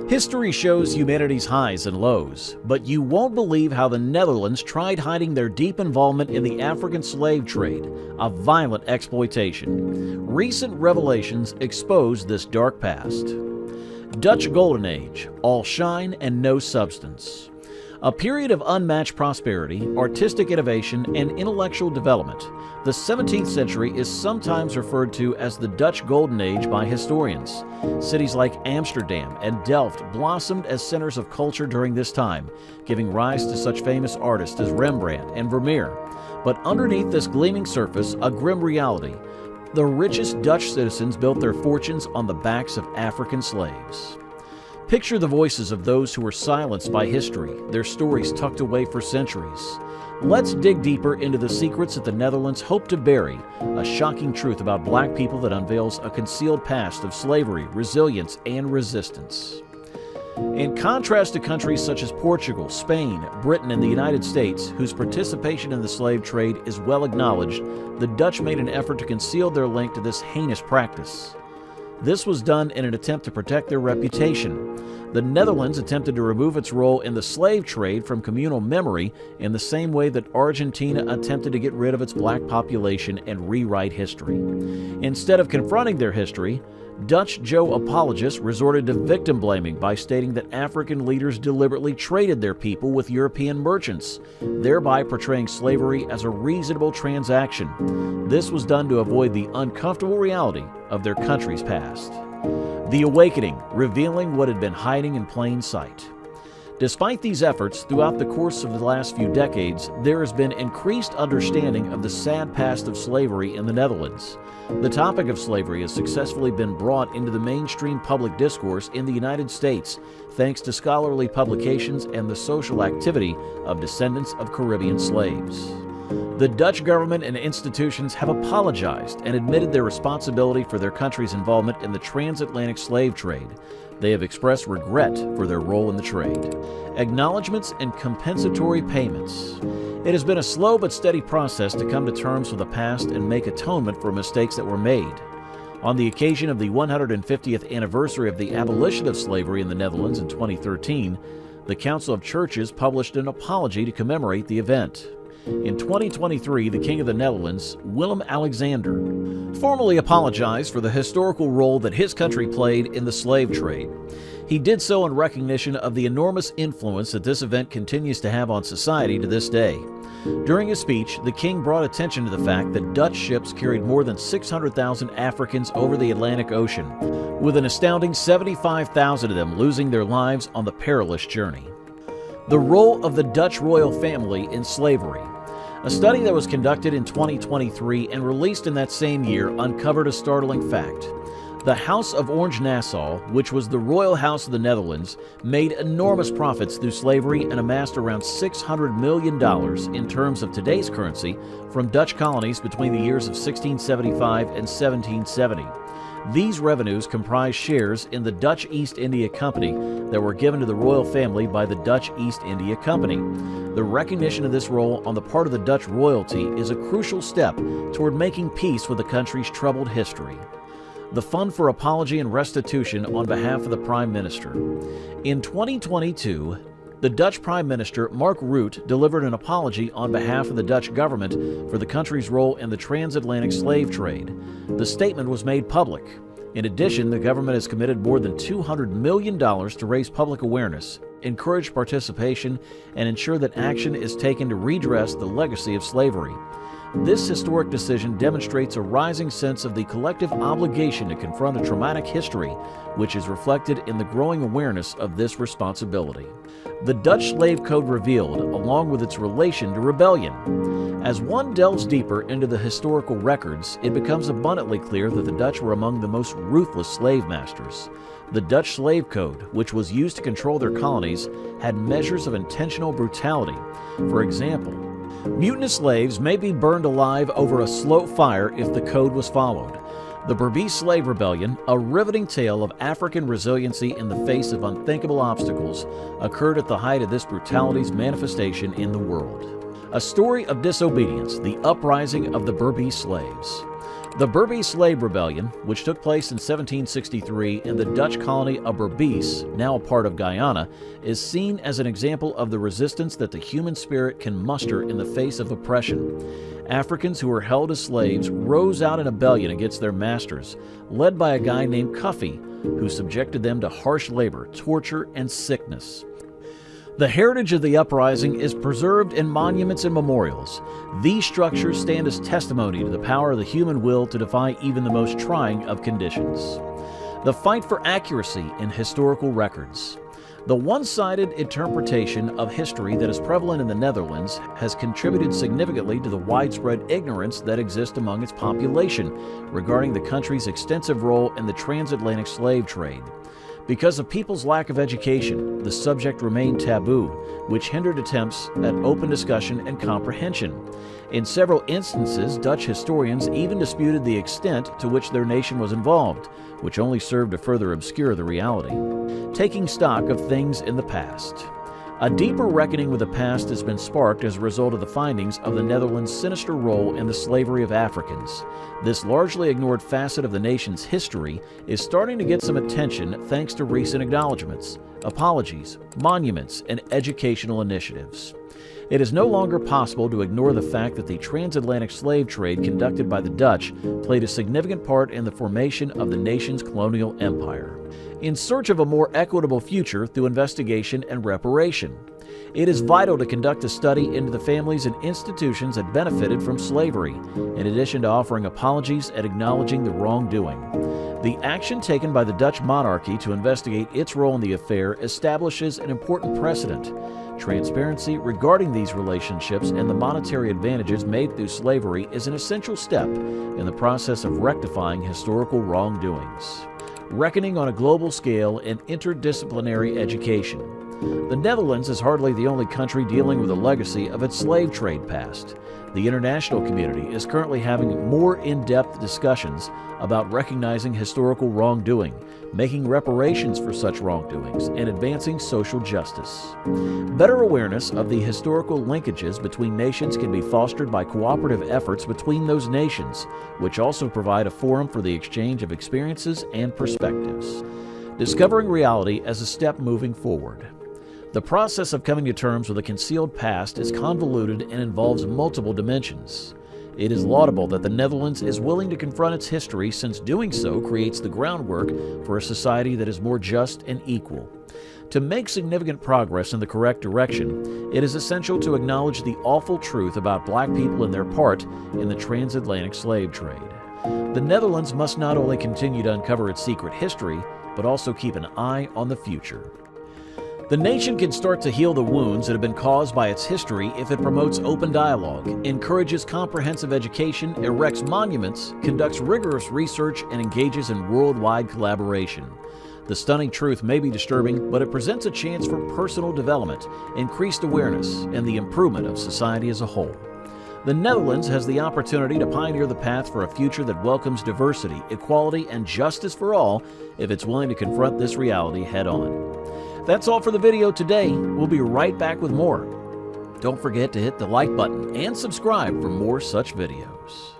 History shows humanity's highs and lows, but you won't believe how the Netherlands tried hiding their deep involvement in the African slave trade, a violent exploitation. Recent revelations expose this dark past. Dutch Golden Age, all shine and no substance. A period of unmatched prosperity, artistic innovation, and intellectual development, the 17th century is sometimes referred to as the Dutch Golden Age by historians. Cities like Amsterdam and Delft blossomed as centers of culture during this time, giving rise to such famous artists as Rembrandt and Vermeer. But underneath this gleaming surface, a grim reality. The richest Dutch citizens built their fortunes on the backs of African slaves. Picture the voices of those who were silenced by history, their stories tucked away for centuries. Let's dig deeper into the secrets that the Netherlands hope to bury, a shocking truth about black people that unveils a concealed past of slavery, resilience, and resistance. In contrast to countries such as Portugal, Spain, Britain, and the United States, whose participation in the slave trade is well acknowledged, the Dutch made an effort to conceal their link to this heinous practice. This was done in an attempt to protect their reputation. The Netherlands attempted to remove its role in the slave trade from communal memory in the same way that Argentina attempted to get rid of its black population and rewrite history. Instead of confronting their history, Dutch Joe apologists resorted to victim blaming by stating that African leaders deliberately traded their people with European merchants, thereby portraying slavery as a reasonable transaction. This was done to avoid the uncomfortable reality of their country's past. The Awakening, revealing what had been hiding in plain sight. Despite these efforts, throughout the course of the last few decades, there has been increased understanding of the sad past of slavery in the Netherlands. The topic of slavery has successfully been brought into the mainstream public discourse in the United States, thanks to scholarly publications and the social activity of descendants of Caribbean slaves. The Dutch government and institutions have apologized and admitted their responsibility for their country's involvement in the transatlantic slave trade. They have expressed regret for their role in the trade. Acknowledgements and compensatory payments. It has been a slow but steady process to come to terms with the past and make atonement for mistakes that were made. On the occasion of the 150th anniversary of the abolition of slavery in the Netherlands in 2013, the Council of Churches published an apology to commemorate the event. In 2023, the King of the Netherlands, Willem-Alexander, formally apologized for the historical role that his country played in the slave trade. He did so in recognition of the enormous influence that this event continues to have on society to this day. During his speech, the king brought attention to the fact that Dutch ships carried more than 600,000 Africans over the Atlantic Ocean, with an astounding 75,000 of them losing their lives on the perilous journey. The role of the Dutch royal family in slavery. A study that was conducted in 2023 and released in that same year uncovered a startling fact. The House of Orange-Nassau, which was the royal house of the Netherlands, made enormous profits through slavery and amassed around $600 million in terms of today's currency from Dutch colonies between the years of 1675 and 1770. These revenues comprise shares in the Dutch East India Company that were given to the royal family by the Dutch East India Company. The recognition of this role on the part of the Dutch royalty is a crucial step toward making peace with the country's troubled history. The Fund for Apology and Restitution on behalf of the Prime Minister. In 2022, the Dutch Prime Minister, Mark Rutte, delivered an apology on behalf of the Dutch government for the country's role in the transatlantic slave trade. The statement was made public. In addition, the government has committed more than $200 million to raise public awareness, encourage participation, and ensure that action is taken to redress the legacy of slavery. This historic decision demonstrates a rising sense of the collective obligation to confront a traumatic history, which is reflected in the growing awareness of this responsibility. The Dutch Slave Code revealed, along with its relation to rebellion. As one delves deeper into the historical records, it becomes abundantly clear that the Dutch were among the most ruthless slave masters. The Dutch Slave Code, which was used to control their colonies, had measures of intentional brutality. For example, mutinous slaves may be burned alive over a slow fire if the code was followed. The Berbice Slave Rebellion, a riveting tale of African resiliency in the face of unthinkable obstacles, occurred at the height of this brutality's manifestation in the world. A story of disobedience, the uprising of the Berbice slaves. The Berbice Slave Rebellion, which took place in 1763 in the Dutch colony of Berbice, now a part of Guyana, is seen as an example of the resistance that the human spirit can muster in the face of oppression. Africans who were held as slaves rose out in rebellion against their masters, led by a guy named Cuffy, who subjected them to harsh labor, torture, and sickness. The heritage of the uprising is preserved in monuments and memorials. These structures stand as testimony to the power of the human will to defy even the most trying of conditions. The fight for accuracy in historical records. The one-sided interpretation of history that is prevalent in the Netherlands has contributed significantly to the widespread ignorance that exists among its population regarding the country's extensive role in the transatlantic slave trade. Because of people's lack of education, the subject remained taboo, which hindered attempts at open discussion and comprehension. In several instances, Dutch historians even disputed the extent to which their nation was involved, which only served to further obscure the reality. Taking stock of things in the past. A deeper reckoning with the past has been sparked as a result of the findings of the Netherlands' sinister role in the slavery of Africans. This largely ignored facet of the nation's history is starting to get some attention thanks to recent acknowledgments, apologies, monuments, and educational initiatives. It is no longer possible to ignore the fact that the transatlantic slave trade conducted by the Dutch played a significant part in the formation of the nation's colonial empire. In search of a more equitable future through investigation and reparation, it is vital to conduct a study into the families and institutions that benefited from slavery, in addition to offering apologies and acknowledging the wrongdoing. The action taken by the Dutch monarchy to investigate its role in the affair establishes an important precedent. Transparency regarding these relationships and the monetary advantages made through slavery is an essential step in the process of rectifying historical wrongdoings. Reckoning on a global scale and interdisciplinary education. The Netherlands is hardly the only country dealing with the legacy of its slave trade past. The international community is currently having more in-depth discussions about recognizing historical wrongdoing, making reparations for such wrongdoings, and advancing social justice. Better awareness of the historical linkages between nations can be fostered by cooperative efforts between those nations, which also provide a forum for the exchange of experiences and perspectives. Discovering reality as a step moving forward. The process of coming to terms with a concealed past is convoluted and involves multiple dimensions. It is laudable that the Netherlands is willing to confront its history, since doing so creates the groundwork for a society that is more just and equal. To make significant progress in the correct direction, it is essential to acknowledge the awful truth about black people and their part in the transatlantic slave trade. The Netherlands must not only continue to uncover its secret history, but also keep an eye on the future. The nation can start to heal the wounds that have been caused by its history if it promotes open dialogue, encourages comprehensive education, erects monuments, conducts rigorous research, and engages in worldwide collaboration. The stunning truth may be disturbing, but it presents a chance for personal development, increased awareness, and the improvement of society as a whole. The Netherlands has the opportunity to pioneer the path for a future that welcomes diversity, equality, and justice for all if it's willing to confront this reality head-on. That's all for the video today. We'll be right back with more. Don't forget to hit the like button and subscribe for more such videos.